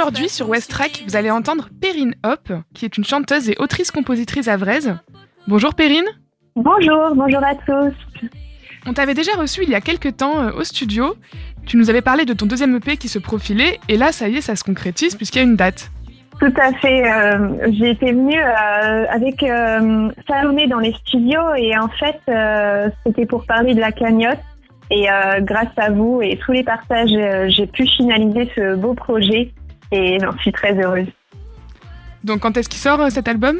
Aujourd'hui, sur West Track, vous allez entendre Perrine Hop, qui est une chanteuse et autrice-compositrice avraise. Bonjour Perrine. Bonjour à tous. On t'avait déjà reçu il y a quelques temps au studio. Tu nous avais parlé de ton deuxième EP qui se profilait, et là, ça y est, ça se concrétise puisqu'il y a une date. Tout à fait. J'ai été venue avec Salomé dans les studios et en fait, c'était pour parler de la cagnotte. Et grâce à vous et tous les partages, j'ai pu finaliser ce beau projet et j'en suis très heureuse. Donc quand est-ce qu'il sort cet album ?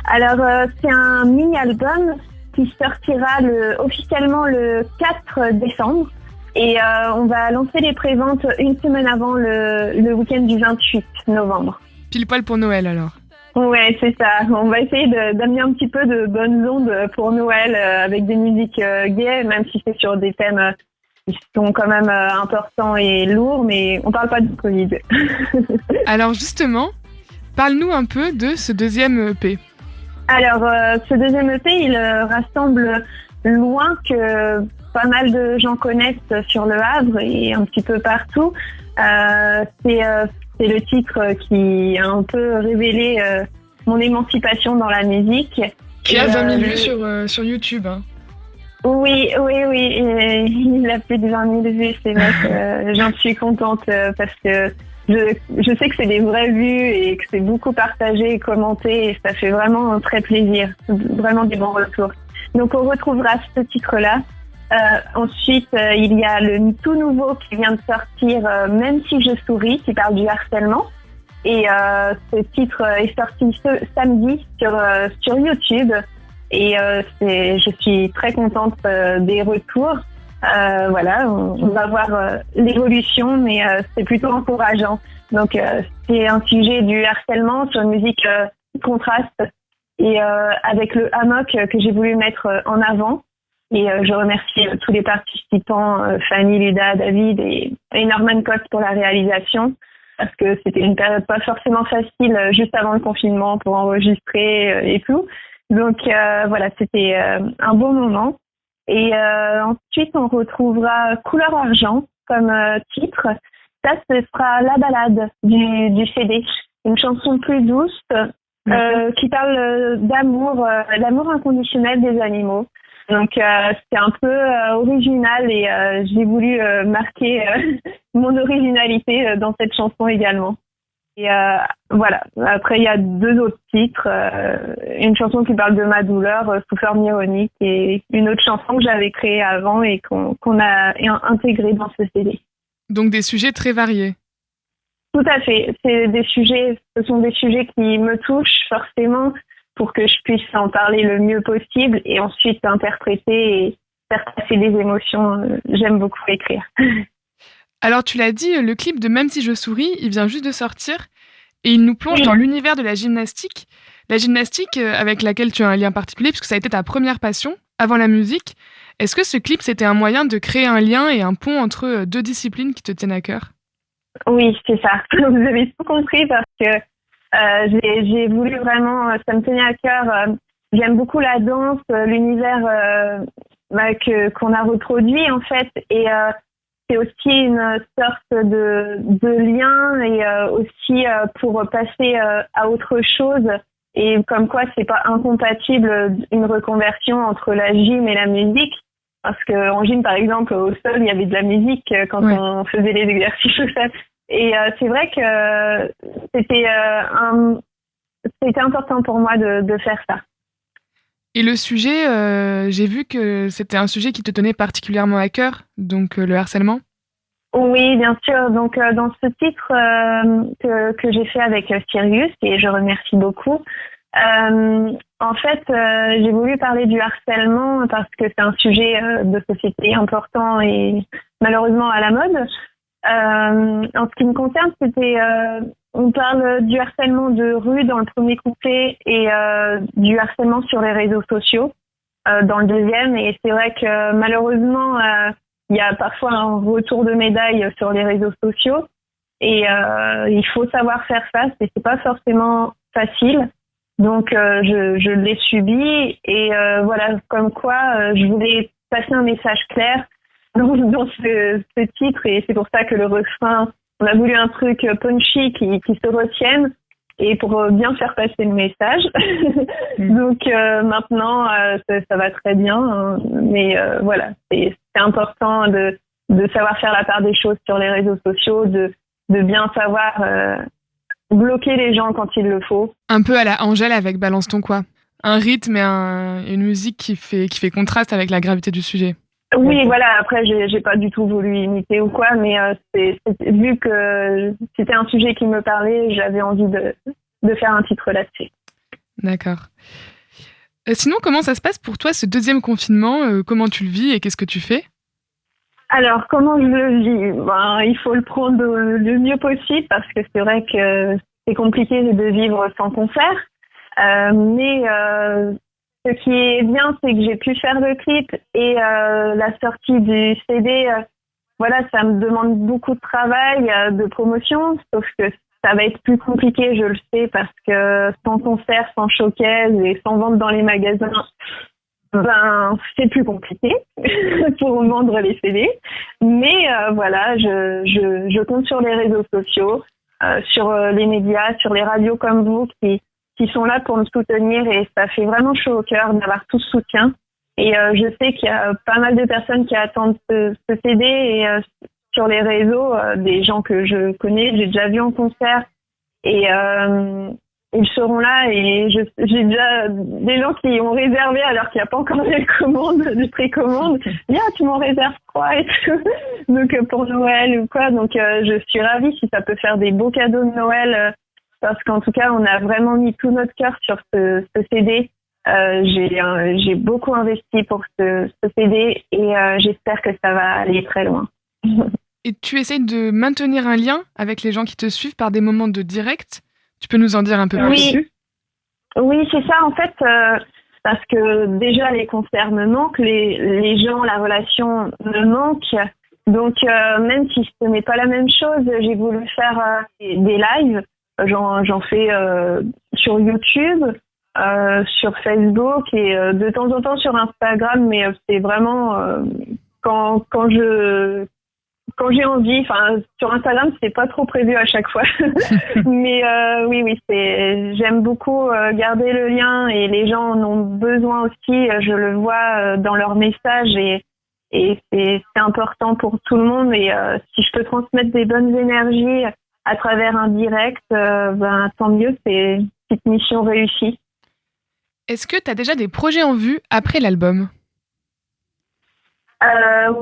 Alors, c'est un mini-album qui sortira officiellement le 4 décembre. Et on va lancer les préventes une semaine avant le week-end du 28 novembre. Pile poil pour Noël alors. Ouais, c'est ça. On va essayer d'amener un petit peu de bonnes ondes pour Noël avec des musiques gays, même si c'est sur des thèmes qui sont quand même importants et lourds, mais on parle pas du Covid. Alors justement, parle-nous un peu de ce deuxième EP. Alors, ce deuxième EP, il rassemble loin que pas mal de gens connaissent sur Le Havre et un petit peu partout. C'est le titre qui a un peu révélé mon émancipation dans la musique. Qui a 20 000 vues sur YouTube. Hein. Oui. Il a plus de 20 000 vues, c'est vrai que j'en suis contente parce que je sais que c'est des vraies vues et que c'est beaucoup partagé et commenté et ça fait vraiment très plaisir. Vraiment des bons retours. Donc on retrouvera ce titre-là. Ensuite, il y a le tout nouveau qui vient de sortir, Même si je souris, qui parle du harcèlement. Et ce titre est sorti ce samedi sur YouTube. Et je suis très contente des retours. Voilà, on va voir l'évolution, mais c'est plutôt encourageant. Donc, c'est un sujet du harcèlement sur une musique qui contraste et avec le hammock que j'ai voulu mettre en avant. Et je remercie tous les participants, Fanny, Luda, David et Norman Coste pour la réalisation, parce que c'était une période pas forcément facile juste avant le confinement pour enregistrer et tout. Donc voilà, c'était un bon moment. Et ensuite, on retrouvera Couleur Argent comme titre. Ça, ce sera la balade du CD. Une chanson plus douce qui parle l'amour inconditionnel des animaux. Donc c'est un peu original et j'ai voulu marquer mon originalité dans cette chanson également. Et voilà. Après il y a deux autres titres, une chanson qui parle de ma douleur sous forme ironique et une autre chanson que j'avais créée avant et qu'on a intégrée dans ce CD. Donc des sujets très variés. Tout à fait. Ce sont des sujets qui me touchent forcément, pour que je puisse en parler le mieux possible et ensuite interpréter et faire passer des émotions. J'aime beaucoup écrire. Alors tu l'as dit, le clip de Même si je souris, il vient juste de sortir et il nous plonge dans l'univers de la gymnastique. La gymnastique avec laquelle tu as un lien particulier puisque ça a été ta première passion avant la musique. Est-ce que ce clip c'était un moyen de créer un lien et un pont entre deux disciplines qui te tiennent à cœur ? Oui, c'est ça. Vous avez tout compris parce que j'ai voulu vraiment, ça me tenait à cœur. J'aime beaucoup la danse, l'univers qu'on a reproduit en fait, et c'est aussi une sorte de lien et aussi pour passer à autre chose. Et comme quoi, c'est pas incompatible une reconversion entre la gym et la musique, parce que en gym, par exemple, au sol, il y avait de la musique quand on faisait les exercices au sol. Et c'est vrai que c'était important pour moi de faire ça. Et le sujet, j'ai vu que c'était un sujet qui te tenait particulièrement à cœur, donc le harcèlement. Oui, bien sûr. Donc dans ce titre que j'ai fait avec Sirius, et je remercie beaucoup, en fait, j'ai voulu parler du harcèlement parce que c'est un sujet de société important et malheureusement à la mode. En ce qui me concerne, on parle du harcèlement de rue dans le premier couplet et du harcèlement sur les réseaux sociaux dans le deuxième. Et c'est vrai que malheureusement, il y a parfois un retour de médaille sur les réseaux sociaux et il faut savoir faire face et c'est pas forcément facile. Donc je l'ai subi et voilà, comme quoi je voulais passer un message clair dans ce titre et c'est pour ça que le refrain on a voulu un truc punchy qui se retienne et pour bien faire passer le message. Donc maintenant, ça va très bien, hein, mais voilà, c'est important de savoir faire la part des choses sur les réseaux sociaux, de bien savoir bloquer les gens quand il le faut. Un peu à la Angèle avec Balance ton quoi. Un rythme et une musique qui fait contraste avec la gravité du sujet. Oui, voilà. Après, j'ai pas du tout voulu imiter ou quoi, mais vu que c'était un sujet qui me parlait, j'avais envie de faire un titre là-dessus. D'accord. Sinon, comment ça se passe pour toi, ce deuxième confinement ? Comment tu le vis et qu'est-ce que tu fais ? Alors, comment je le vis ? Il faut le prendre le mieux possible parce que c'est vrai que c'est compliqué de vivre sans concert. Mais ce qui est bien, c'est que j'ai pu faire le clip et la sortie du CD. Voilà, ça me demande beaucoup de travail, de promotion, sauf que ça va être plus compliqué, je le sais, parce que sans concert, sans showcase et sans vente dans les magasins, c'est plus compliqué pour vendre les CD. Mais voilà, je compte sur les réseaux sociaux, sur les médias, sur les radios comme vous qui sont là pour me soutenir et ça fait vraiment chaud au cœur d'avoir tout ce soutien. Et je sais qu'il y a pas mal de personnes qui attendent ce CD et sur les réseaux, des gens que je connais, j'ai déjà vu en concert et ils seront là et j'ai déjà des gens qui ont réservé alors qu'il n'y a pas encore de précommande. Bien, tu m'en réserves 3 et tout. Donc pour Noël ou quoi. Donc je suis ravie si ça peut faire des beaux cadeaux de Noël parce qu'en tout cas on a vraiment mis tout notre cœur sur ce CD. J'ai beaucoup investi pour ce CD et j'espère que ça va aller très loin. Et tu essayes de maintenir un lien avec les gens qui te suivent par des moments de direct. Tu peux nous en dire un peu plus dessus ? Oui, c'est ça en fait, parce que déjà les concerts me manquent, les gens, la relation me manque. Donc même si ce n'est pas la même chose, j'ai voulu faire des lives. J'en fais sur YouTube, sur Facebook et de temps en temps sur Instagram, mais c'est vraiment quand j'ai envie. Enfin, sur Instagram, c'est pas trop prévu à chaque fois. Mais oui, j'aime beaucoup garder le lien et les gens en ont besoin aussi. Je le vois dans leurs messages et c'est important pour tout le monde. Et si je peux transmettre des bonnes énergies à travers un direct, tant mieux. C'est une petite mission réussie. Est-ce que tu as déjà des projets en vue après l'album ?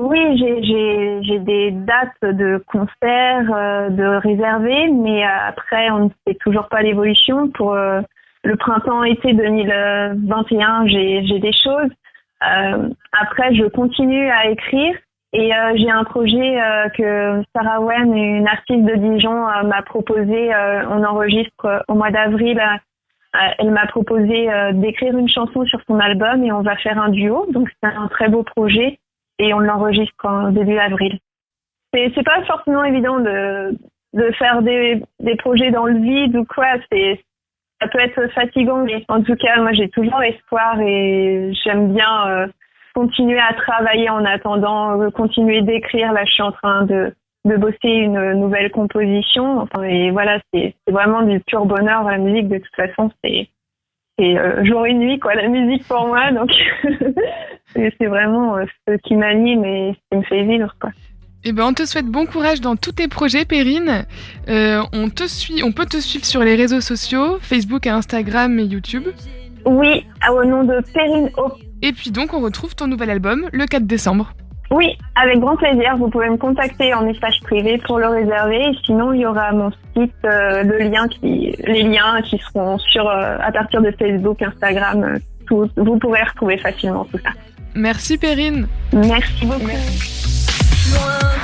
Oui, j'ai des dates de concerts de réservés, mais après on ne sait toujours pas l'évolution. Pour le printemps-été 2021, j'ai des choses. Après, je continue à écrire et j'ai un projet que Sarah Wen, une artiste de Dijon, m'a proposé. On enregistre au mois d'avril. Elle m'a proposé d'écrire une chanson sur son album et on va faire un duo. Donc c'est un très beau projet. Et on l'enregistre en début avril. C'est pas forcément évident de faire des projets dans le vide ou quoi. Ça peut être fatigant, mais en tout cas, moi j'ai toujours espoir et j'aime bien continuer à travailler en attendant, continuer d'écrire. Là, je suis en train de bosser une nouvelle composition. Enfin, et voilà, c'est vraiment du pur bonheur. La musique, de toute façon, c'est jour et nuit, quoi, la musique pour moi. Donc, c'est vraiment ce qui m'anime et ce qui me fait vivre, quoi. Eh ben, on te souhaite bon courage dans tous tes projets, Perrine. On peut te suivre sur les réseaux sociaux, Facebook, Instagram et YouTube. Oui, au nom de Perrine O. Et puis donc, on retrouve ton nouvel album le 4 décembre. Oui, avec grand plaisir. Vous pouvez me contacter en message privé pour le réserver. Et sinon, il y aura mon site, les liens qui seront à partir de Facebook, Instagram. Vous pourrez retrouver facilement tout ça. Merci, Perrine. Merci beaucoup. Merci.